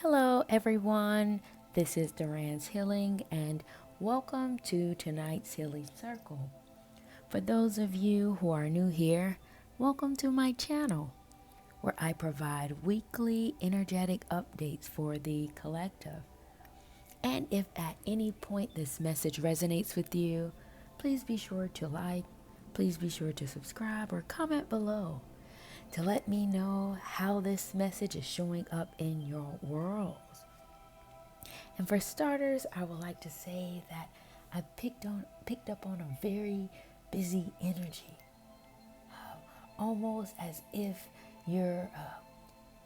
Hello, everyone. This is Duran's Healing, and welcome to tonight's Healing Circle. For those of you who are new here, welcome to my channel, where I provide weekly energetic updates for the collective. And if at any point this message resonates with you, please be sure to like, please be sure to subscribe, or comment below to let me know how this message is showing up in your world. And for starters, I would like to say that I picked up on a very busy energy, almost as if you're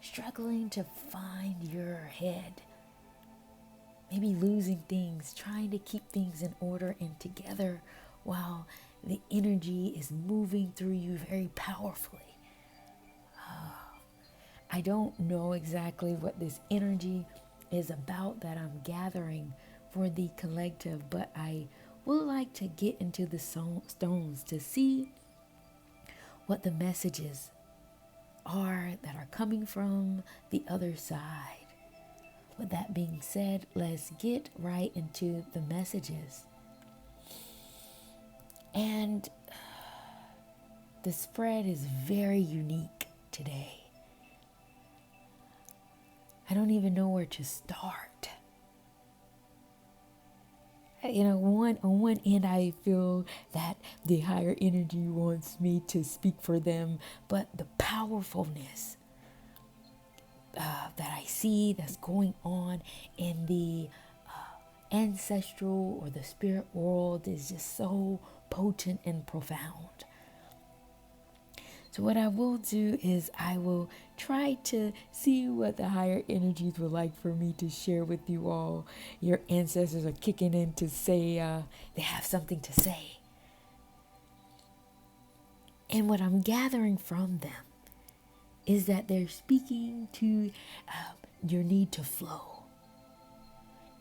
struggling to find your head, maybe losing things, trying to keep things in order and together while the energy is moving through you very powerfully. I don't know exactly what this energy is about that I'm gathering for the collective, but I would like to get into the stones to see what the messages are that are coming from the other side. With that being said, let's get right into the messages. And the spread is very unique today. I don't even know where to start. On one end, I feel that the higher energy wants me to speak for them, but the powerfulness that I see that's going on in the ancestral or the spirit world is just so potent and profound. So what I will do is I will try to see what the higher energies would like for me to share with you all. Your ancestors are kicking in to say they have something to say. And what I'm gathering from them is that they're speaking to your need to flow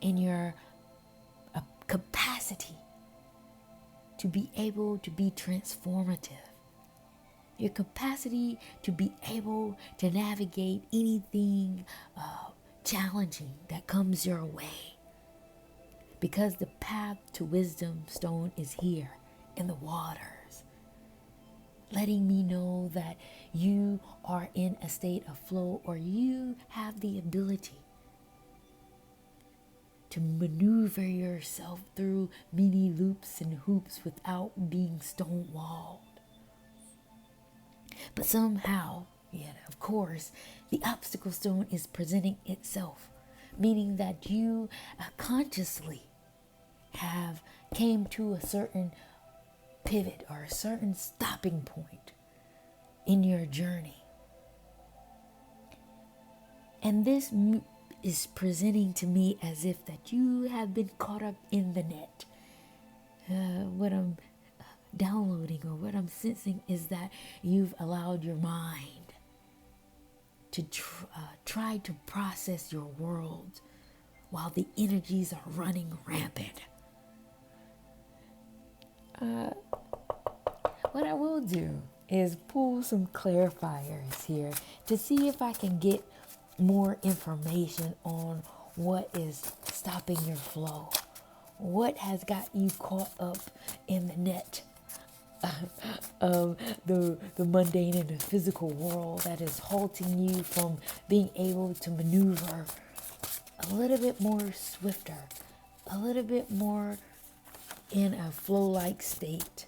and your capacity to be able to be transformative. Your capacity to be able to navigate anything challenging that comes your way. Because the path to wisdom stone is here in the waters, letting me know that you are in a state of flow, or you have the ability to maneuver yourself through many loops and hoops without being stonewalled. But somehow, of course, the obstacle stone is presenting itself, meaning that you consciously have came to a certain pivot or a certain stopping point in your journey. And this is presenting to me as if that you have been caught up in the net. What I'm downloading or what I'm sensing is that you've allowed your mind to try to process your world while the energies are running rampant. What I will do is pull some clarifiers here to see if I can get more information on what is stopping your flow. What has got you caught up in the net of the mundane and the physical world that is halting you from being able to maneuver a little bit more swifter, a little bit more in a flow-like state?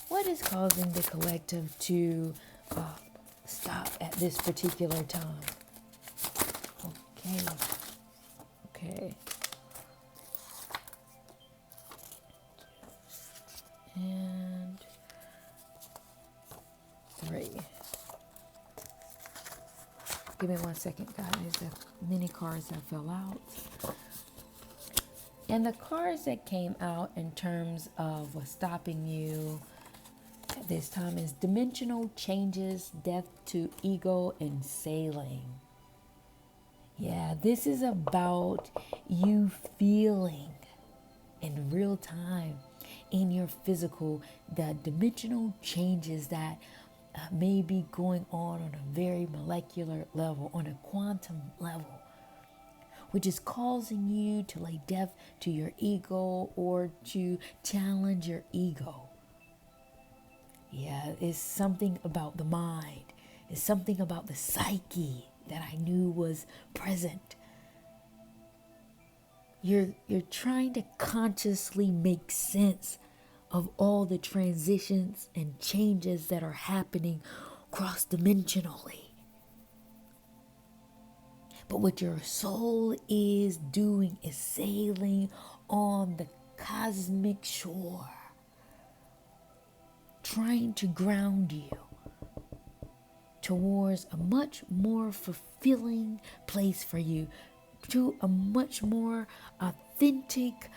What is causing the collective to stop at this particular time? Okay. And 3. Give me 1 second, guys. The many cards that fell out. And the cards that came out in terms of what's stopping you at this time is dimensional changes, death to ego, and sailing. Yeah, this is about you feeling in real time in your physical the dimensional changes that may be going on a very molecular level, on a quantum level. which is causing you to lay death to your ego or to challenge your ego. Yeah, it's something about the mind. It's something about the psyche that I knew was present. You're trying to consciously make sense of all the transitions and changes that are happening cross-dimensionally. But what your soul is doing is sailing on the cosmic shore, trying to ground you towards a much more fulfilling place for you, to a much more authentic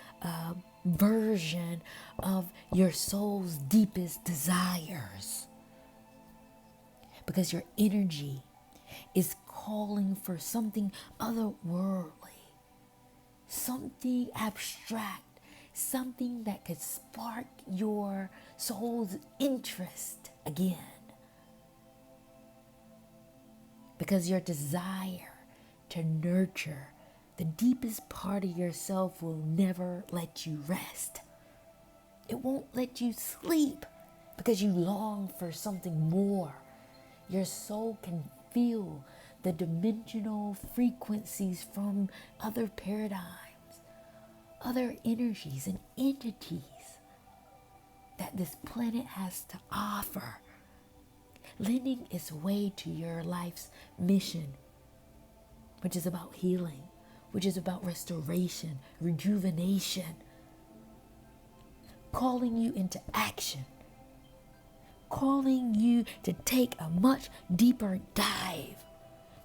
version of your soul's deepest desires. Because your energy is calling for something otherworldly, something abstract, something that could spark your soul's interest again. Because your desire to nurture the deepest part of yourself will never let you rest. It won't let you sleep because you long for something more. Your soul can feel the dimensional frequencies from other paradigms, other energies and entities that this planet has to offer, lending its way to your life's mission, which is about healing, which is about restoration, rejuvenation, calling you into action, calling you to take a much deeper dive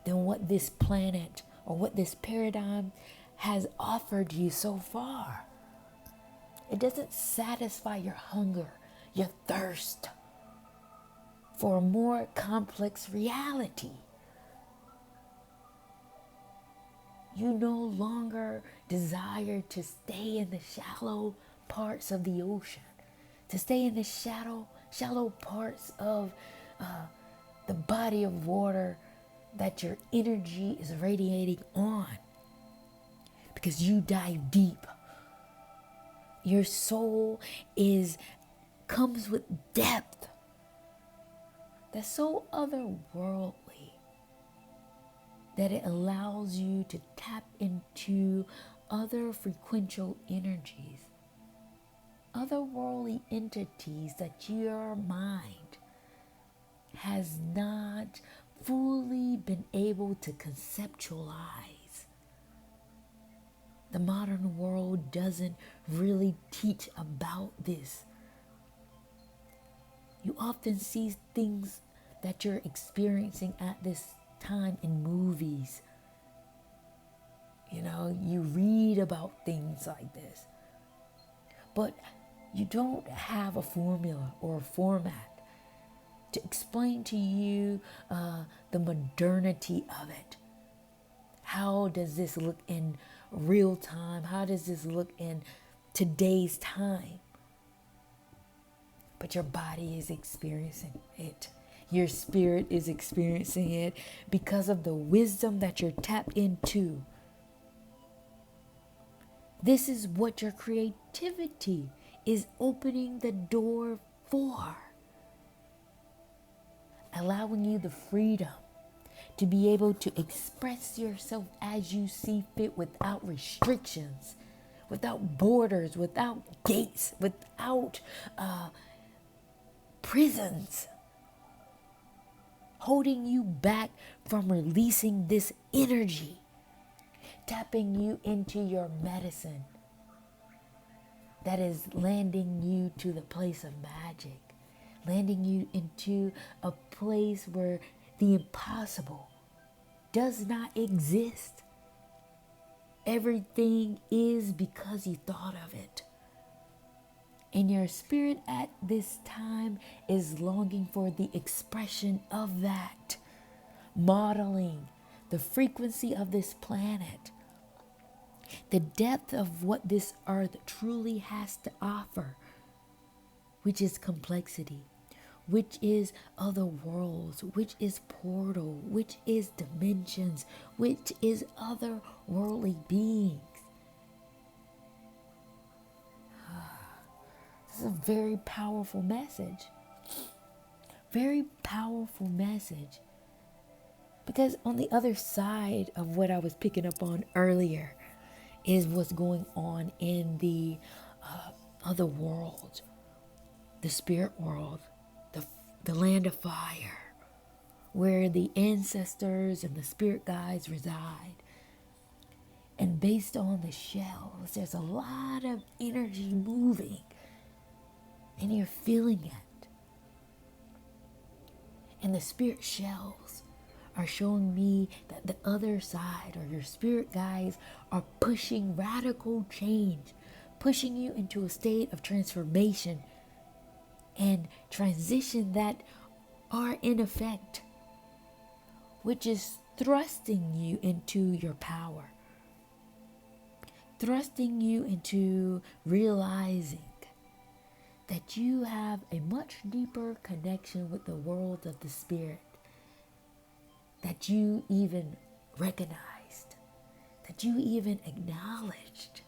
than what this planet or what this paradigm has offered you so far. It doesn't satisfy your hunger, your thirst for a more complex reality. You no longer desire to stay in the shallow parts of the ocean, to stay in the shallow parts of the body of water that your energy is radiating on. Because you dive deep. Your soul comes with depth that's so otherworldly that it allows you to tap into other frequential energies, otherworldly entities that your mind has not fully been able to conceptualize. The modern world doesn't really teach about this. You often see things that you're experiencing at this time in movies. You read about things like this. But you don't have a formula or a format to explain to you the modernity of it. How does this look in real time? How does this look in today's time? But your body is experiencing it. Your spirit is experiencing it because of the wisdom that you're tapped into. This is what your creativity is opening the door for. Allowing you the freedom to be able to express yourself as you see fit without restrictions, without borders, without gates, without prisons holding you back from releasing this energy, tapping you into your medicine that is landing you to the place of magic, landing you into a place where the impossible does not exist. Everything is because you thought of it. And your spirit at this time is longing for the expression of that, modeling the frequency of this planet, the depth of what this earth truly has to offer, which is complexity, which is other worlds, which is portal, which is dimensions, which is other worldly beings. This is a very powerful message. Very powerful message. Because on the other side of what I was picking up on earlier is what's going on in the other world, the spirit world, the land of fire, where the ancestors and the spirit guides reside. And based on the shells, there's a lot of energy moving, and you're feeling it. And the spirit shells are showing me that the other side, or your spirit guides, are pushing radical change, pushing you into a state of transformation and transition that are in effect, which is thrusting you into your power, thrusting you into realizing that you have a much deeper connection with the world of the spirit that you even recognized, that you even acknowledged.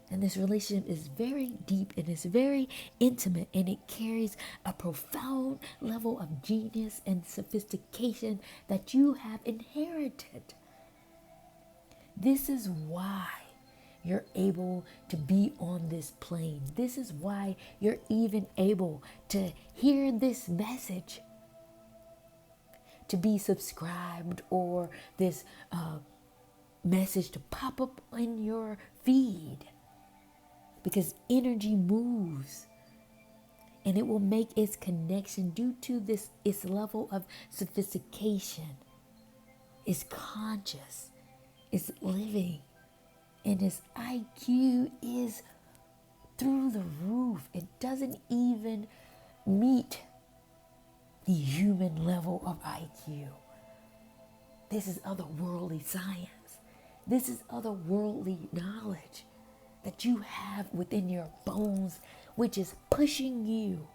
And this relationship is very deep and it's very intimate, and it carries a profound level of genius and sophistication that you have inherited. This is why you're able to be on this plane. This is why you're even able to hear this message, to be subscribed, or this message to pop up in your feed. Because energy moves, and it will make its connection due to its level of sophistication. It's conscious, it's living, and its IQ is through the roof. It doesn't even meet the human level of IQ. This is otherworldly science. This is otherworldly knowledge that you have within your bones, which is pushing you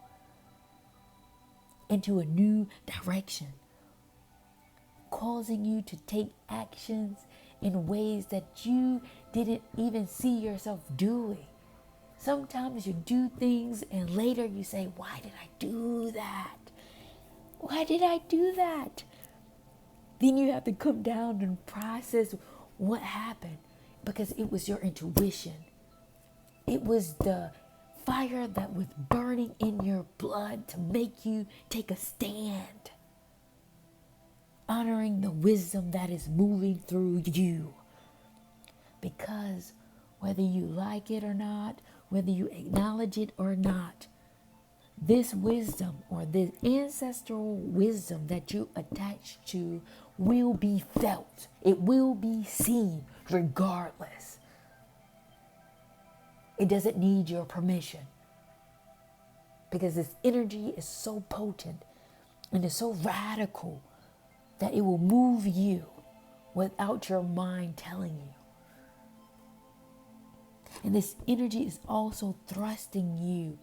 into a new direction, causing you to take actions in ways that you didn't even see yourself doing. Sometimes you do things and later you say, why did I do that? Why did I do that? Then you have to come down and process what happened, because it was your intuition. It was the fire that was burning in your blood to make you take a stand, honoring the wisdom that is moving through you. Because whether you like it or not, whether you acknowledge it or not, this wisdom, or this ancestral wisdom that you attach to, will be felt. It will be seen regardless. It doesn't need your permission, because this energy is so potent and is so radical that it will move you without your mind telling you. And this energy is also thrusting you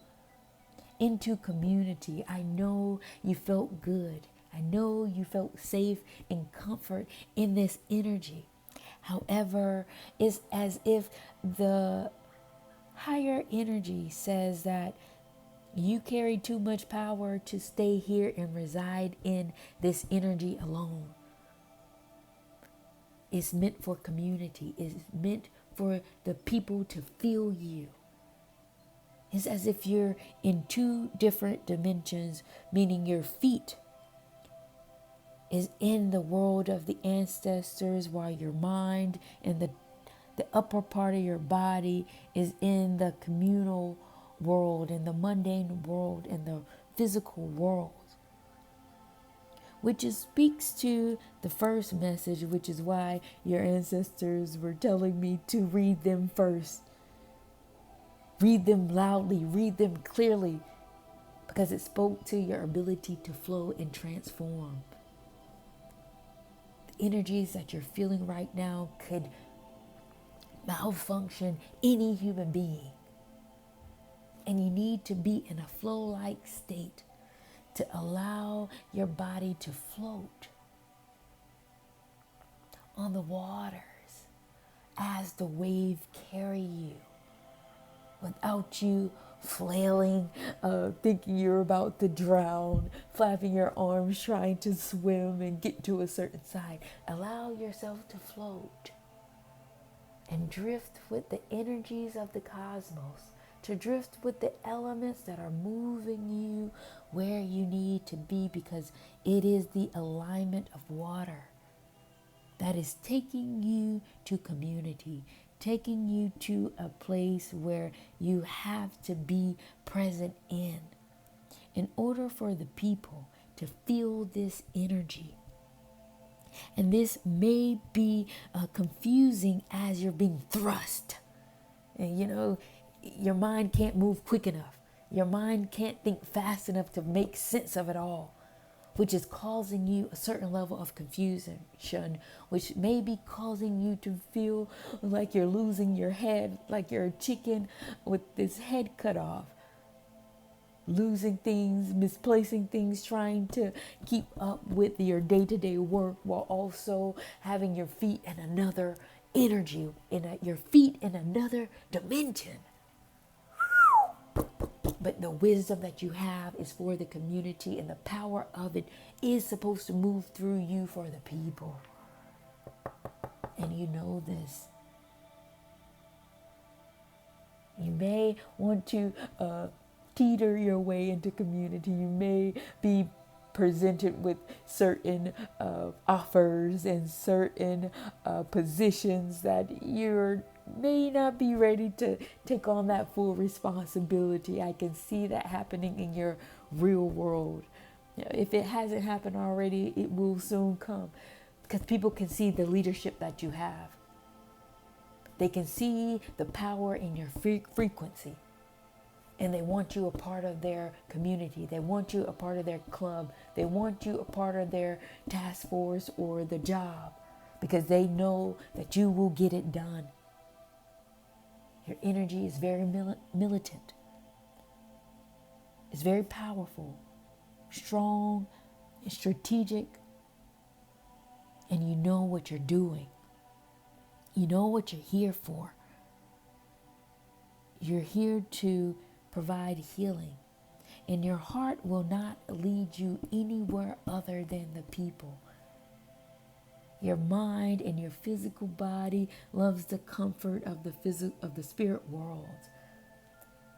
into community. I know you felt good. I know you felt safe and comfort in this energy. However, it's as if the higher energy says that you carry too much power to stay here and reside in this energy alone. It's meant for community. It's meant for the people to feel you. It's as if you're in two different dimensions, meaning your feet is in the world of the ancestors, while your mind and the upper part of your body is in the communal world, in the mundane world, in the physical world. Which speaks to the first message, which is why your ancestors were telling me to read them first. Read them loudly, read them clearly, because it spoke to your ability to flow and transform. The energies that you're feeling right now could malfunction any human being. And you need to be in a flow-like state to allow your body to float on the waters as the wave carry you without you flailing, thinking you're about to drown, flapping your arms, trying to swim and get to a certain side. Allow yourself to float and drift with the energies of the cosmos, to drift with the elements that are moving you where you need to be, because it is the alignment of water that is taking you to community, taking you to a place where you have to be present in order for the people to feel this energy. And this may be confusing as you're being thrust. And your mind can't move quick enough. Your mind can't think fast enough to make sense of it all, which is causing you a certain level of confusion, which may be causing you to feel like you're losing your head, like you're a chicken with this head cut off, losing things, misplacing things, trying to keep up with your day-to-day work while also having your feet in another energy, your feet in another dimension. But the wisdom that you have is for the community, and the power of it is supposed to move through you for the people. And you know this. You may want to teeter your way into community. You may be presented with certain offers and certain positions that you may not be ready to take on that full responsibility. I can see that happening in your real world. If it hasn't happened already, it will soon come, because people can see the leadership that you have. They can see the power in your frequency. And they want you a part of their community. They want you a part of their club. They want you a part of their task force or the job, because they know that you will get it done. Your energy is very militant. It's very powerful, strong, and strategic. And you know what you're doing. You know what you're here for. You're here to provide healing, and your heart will not lead you anywhere other than the people. Your mind and your physical body loves the comfort of the spirit world,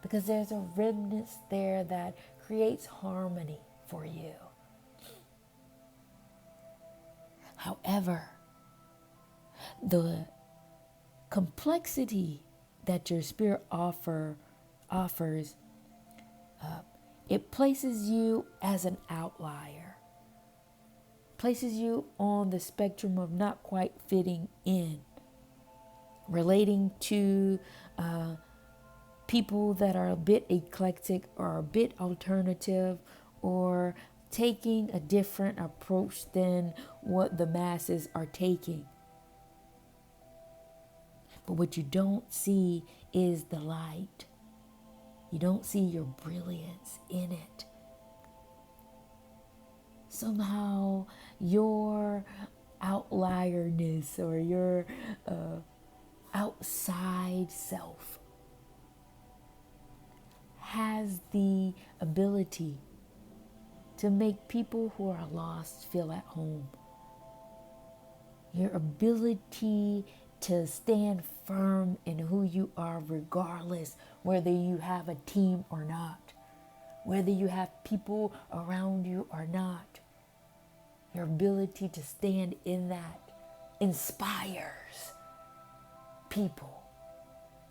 because there's a remnant there that creates harmony for you. However, the complexity that your spirit offers, it places you as an outlier, places you on the spectrum of not quite fitting in, relating to people that are a bit eclectic or a bit alternative, or taking a different approach than what the masses are taking. But what you don't see is the light. You don't see your brilliance in it. Somehow your outlierness or your outside self has the ability to make people who are lost feel at home. Your ability to stand firm in who you are, regardless whether you have a team or not, whether you have people around you or not. Your ability to stand in that inspires people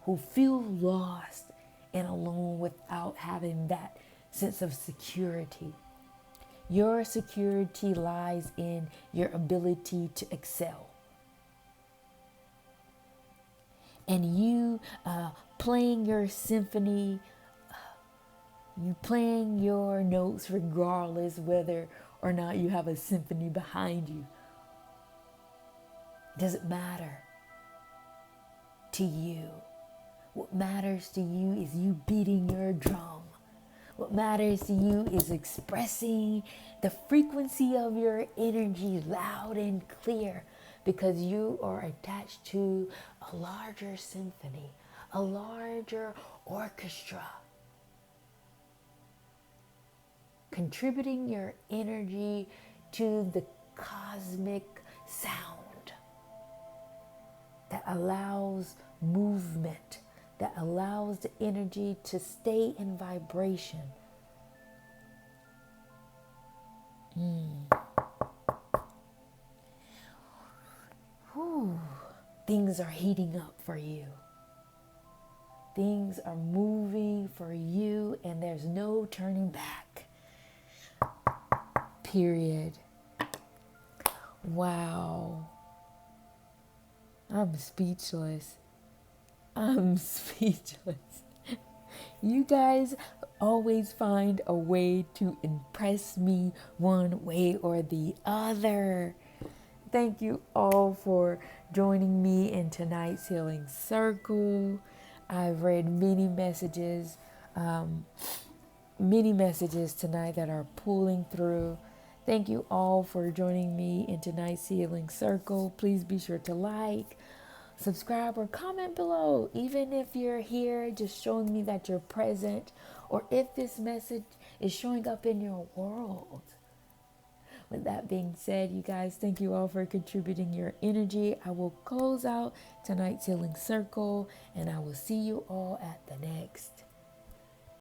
who feel lost and alone without having that sense of security. Your security lies in your ability to excel. And you playing your symphony, you playing your notes regardless whether or not you have a symphony behind you. It doesn't matter to you. What matters to you is you beating your drum. What matters to you is expressing the frequency of your energy loud and clear, because you are attached to a larger symphony, a larger orchestra, contributing your energy to the cosmic sound that allows movement, that allows the energy to stay in vibration. Whew. Things are heating up for you. Things are moving for you, and there's no turning back. Period. Wow. I'm speechless. I'm speechless. You guys always find a way to impress me one way or the other. Thank you all for joining me in tonight's healing circle. I've read many messages tonight that are pulling through. Thank you all for joining me in tonight's healing circle. Please be sure to like, subscribe, or comment below. Even if you're here, just showing me that you're present, or if this message is showing up in your world. With that being said, you guys, thank you all for contributing your energy. I will close out tonight's healing circle, and I will see you all at the next.